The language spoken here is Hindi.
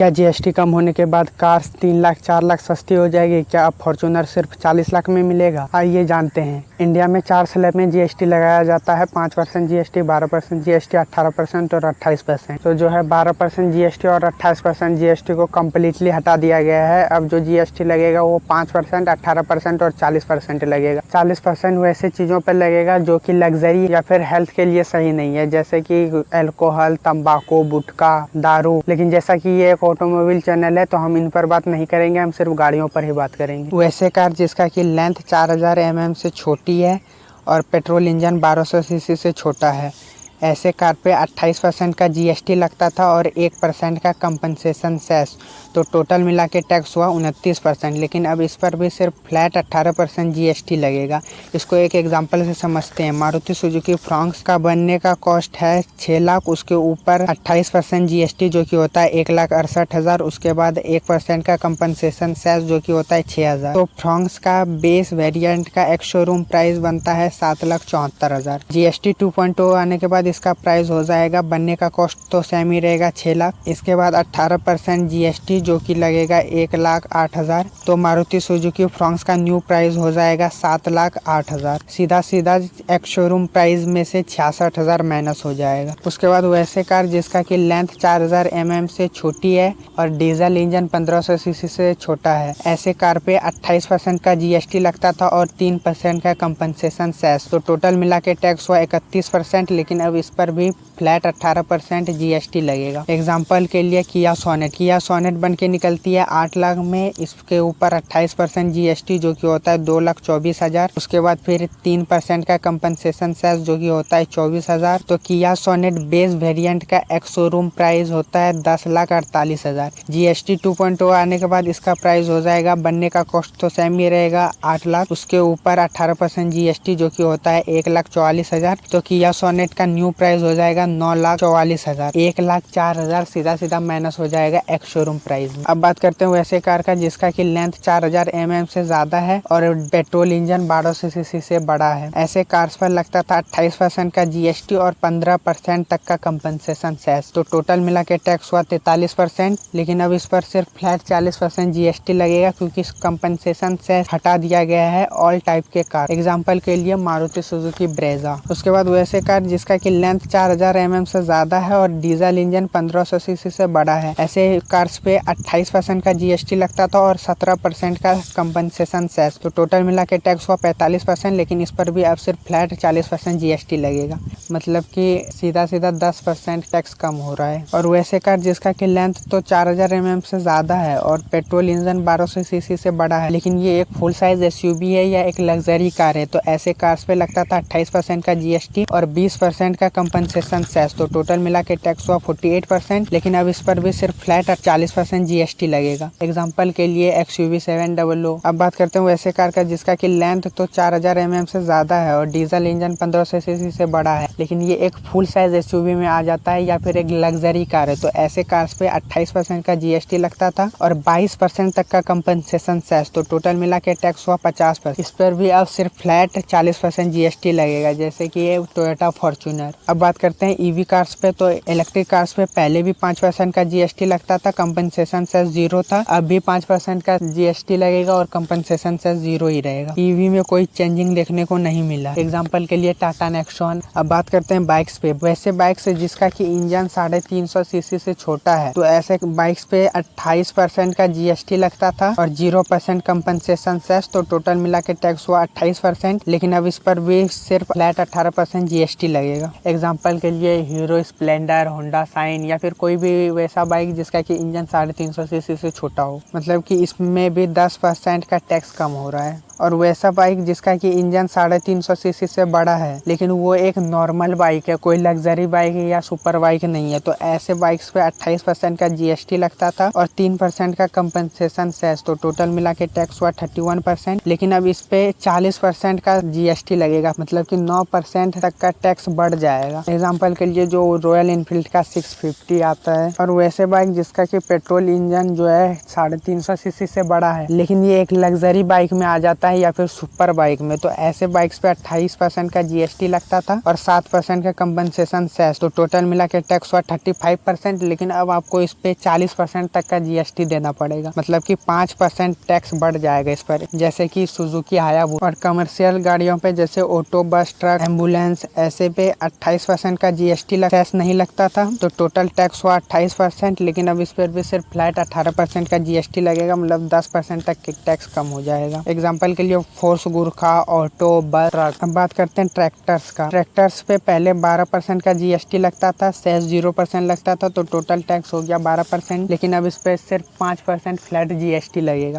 क्या जीएसटी कम होने के बाद कार्स 3 लाख 4 लाख सस्ती हो जाएगी? क्या अब फॉर्च्यूनर सिर्फ 40 लाख में मिलेगा? आइए जानते हैं। इंडिया में 4 स्लैब में जीएसटी लगाया जाता है। 5% जीएसटी, 12% जीएसटी, 18% और 28%। तो जो है 12% जीएसटी और 28% जीएसटी को कम्प्लीटली हटा दिया गया है। अब जो जीएसटी लगेगा वो 5%, 18% और 40% लगेगा। 40% वैसे चीज़ों पर लगेगा जो कि लग्जरी या फिर हेल्थ के लिए सही नहीं है, जैसे कि अल्कोहल, तंबाकू, गुटखा, दारू। लेकिन जैसा कि ये एक ऑटोमोबाइल चैनल है तो हम इन पर बात नहीं करेंगे, हम सिर्फ गाड़ियों पर ही बात करेंगे। वैसे कार जिसका कि लेंथ 4000 mm से छोटी है और पेट्रोल इंजन 1200 सीसी से छोटा है, ऐसे कार पे 28% का जीएसटी लगता था और 1% का कंपनसेशन सेस, तो टोटल मिला के टैक्स हुआ 29%। लेकिन अब इस पर भी सिर्फ फ्लैट 18% जीएसटी लगेगा। इसको एक एग्जांपल से समझते हैं। मारुति सुजुकी फ्रॉन्क्स का बनने का कॉस्ट है 6 लाख, उसके ऊपर 28% जीएसटी जो कि होता है 1,68,000, उसके बाद 1% का कंपनसेशन सेस जो कि होता है 6,000। तो फ्रॉन्क्स का बेस वेरिएंट का एक शोरूम प्राइस बनता है 7,74,000। जीएसटी 2.0 आने के बाद इसका प्राइस हो जाएगा, बनने का कॉस्ट तो सेम ही रहेगा 6 लाख, इसके बाद 18% जीएसटी जो कि लगेगा 1,08,000। तो मारुति सुजुकी फ्रॉन्क्स का न्यू प्राइस हो जाएगा 7,08,000। सीधा सीधा एक शोरूम प्राइस में से 66,000 माइनस हो जाएगा। उसके बाद वैसे कार जिसका कि लेंथ 4000 mm से छोटी है और डीजल इंजन 1500 सीसी से छोटा है, ऐसे कार पे 28% का जीएसटी लगता था और 3% का कंपनसेशन सेस, तो टोटल मिला के टैक्स हुआ 31%। लेकिन अब इस पर भी फ्लैट 18% जीएसटी लगेगा। एग्जाम्पल के लिए किया सोनेट बन के निकलती है 8 लाख में, इसके ऊपर 28% जीएसटी जो कि होता है 2,24,000। उसके बाद फिर 3% का कंपनसेशन सेस जो कि होता है 24,000। तो किया सोनेट बेस वेरिएंट का एक शोरूम प्राइस होता है 10,48,000। जीएसटी 2.0 आने के बाद इसका प्राइस हो जाएगा, बनने का कॉस्ट तो सेम ही रहेगा 8 लाख, उसके ऊपर 18% जीएसटी जो कि होता है 1,44,000। तो किया सोनेट का न्यू प्राइस हो जाएगा 9,44,000। 1,04,000 सीधा सीधा माइनस हो जाएगा एक शोरूम प्राइस में। अब बात करते हैं वैसे कार का जिसका कि लेंथ 4000 mm से ज्यादा है और पेट्रोल इंजन 1200 सीसी से बड़ा है। ऐसे कार्स पर लगता था 28% का जीएसटी और 15% तक का कंपनसेशन सेस, तो टोटल मिला के टैक्स हुआ 43%। लेकिन अब इस पर सिर्फ फ्लैट 40% जीएसटी लगेगा क्योंकि कंपनसेशन सेस हटा दिया गया है ऑल टाइप के कार। एग्जाम्पल के लिए मारुति सुजुकी ब्रेजा। उसके बाद वैसे कार जिसका कि लेंथ 4000 mm से ज्यादा है और डीजल इंजन 1500 सीसी से बड़ा है, ऐसे कार्स पे 28% का जीएसटी लगता था और 17% का कंपनसेशन सेस, तो टोटल मिला के टैक्स हुआ 45%। लेकिन इस पर भी अब सिर्फ फ्लैट 40% जीएसटी लगेगा, मतलब कि सीधा सीधा 10% टैक्स कम हो रहा है। और वैसे कार जिसका कि लेंथ तो 4000 mm से ज्यादा है और पेट्रोल इंजन 1200 सीसी से बड़ा है, लेकिन ये एक फुल साइज एसयूवी है या एक लग्जरी कार है, तो ऐसे कार्स पे लगता था 28% का जीएसटी और 20% का कंपनसेशन सेस, तो टोटल मिला के टैक्स हुआ 48%। लेकिन अब इस पर भी सिर्फ फ्लैट 40% जीएसटी लगेगा। एग्जांपल के लिए XUV 700। अब बात करते हैं वैसे कार का जिसका कि लेंथ तो 4000 mm से ज्यादा है और डीजल इंजन 1500 सीसी से बड़ा है, लेकिन ये एक फुल साइज एसयूवी में आ जाता है या फिर एक लग्जरी कार है, तो ऐसे कार्स पे 28% का जीएसटी लगता था और 22% तक का कंपनसेशन सेस, तो टोटल मिला के टैक्स हुआ 50%। इस पर भी अब सिर्फ फ्लैट 40% जीएसटी लगेगा, जैसे कि ये टोयोटा फॉर्च्यूनर। अब बात करते हैं ईवी कार्स पे, तो इलेक्ट्रिक कार्स पे पहले भी 5% का जीएसटी लगता था, कंपनसेशन सेस 0 था। अब भी 5% का जीएसटी लगेगा और कंपनसेशन सेस 0 ही रहेगा। ईवी में कोई चेंजिंग देखने को नहीं मिला। एग्जांपल के लिए टाटा नेक्सॉन। अब बात करते हैं बाइक्स पे। वैसे बाइक से जिसका कि इंजन 350 सीसी से छोटा है, तो ऐसे बाइक्स पे 28% का जीएसटी लगता था और 0% कंपनसेशन सेस, तो टोटल मिला के टैक्स हुआ 28%। लेकिन अब इस पर भी सिर्फ फ्लैट 18% जीएसटी लगेगा। एग्जांपल के लिए हीरो स्प्लेंडर, होंडा साइन या फिर कोई भी वैसा बाइक जिसका कि इंजन 350 सीसी से छोटा हो, मतलब कि इसमें भी 10% का टैक्स कम हो रहा है। और वैसा बाइक जिसका कि इंजन 350 सीसी से बड़ा है, लेकिन वो एक नॉर्मल बाइक है, कोई लग्जरी बाइक है या सुपर बाइक नहीं है, तो ऐसे बाइक्स पे 28% का जीएसटी लगता था और 3% का कंपनसेशन सेस, तो टोटल मिला के टैक्स हुआ 31%। लेकिन अब इस पे 40% का जीएसटी लगेगा, मतलब कि 9% तक का टैक्स बढ़ जाएगा। एग्जाम्पल के लिए जो रॉयल एनफील्ड का 650 आता है, और वैसे बाइक जिसका कि पेट्रोल इंजन जो है 350 सीसी से बड़ा है, लेकिन ये एक लग्जरी बाइक में आ जाता है है या फिर सुपर बाइक में, तो ऐसे बाइक्स पे 28% का जीएसटी लगता था और 7% का कंपनसेशन सेस, तो टोटल मिला के टैक्स हुआ 35%। लेकिन अब आपको इस पे 40% तक का जीएसटी देना पड़ेगा, मतलब कि 5% टैक्स बढ़ जाएगा इस पर। जैसे कि सुजुकी हायाबुसा और कमर्शियल गाड़ियों पे जैसे ऑटो, बस, ट्रक, एम्बुलेंस, ऐसे पे 28% का जीएसटी सेस नहीं लगता था, तो टोटल टैक्स हुआ 28%। लेकिन अब इस पर भी सिर्फ फ्लैट 18% का जीएसटी लगेगा, मतलब 10% तक टैक्स कम हो जाएगा। एग्जाम्पल के लिए फोर्स गुरखा, ऑटो, बस, ट्रक। अब बात करते हैं ट्रैक्टर्स का। ट्रैक्टर्स पे पहले 12% का जीएसटी लगता था, सेस 0% लगता था, तो टोटल टैक्स हो गया 12%। लेकिन अब इस पे सिर्फ 5% फ्लैट जीएसटी लगेगा।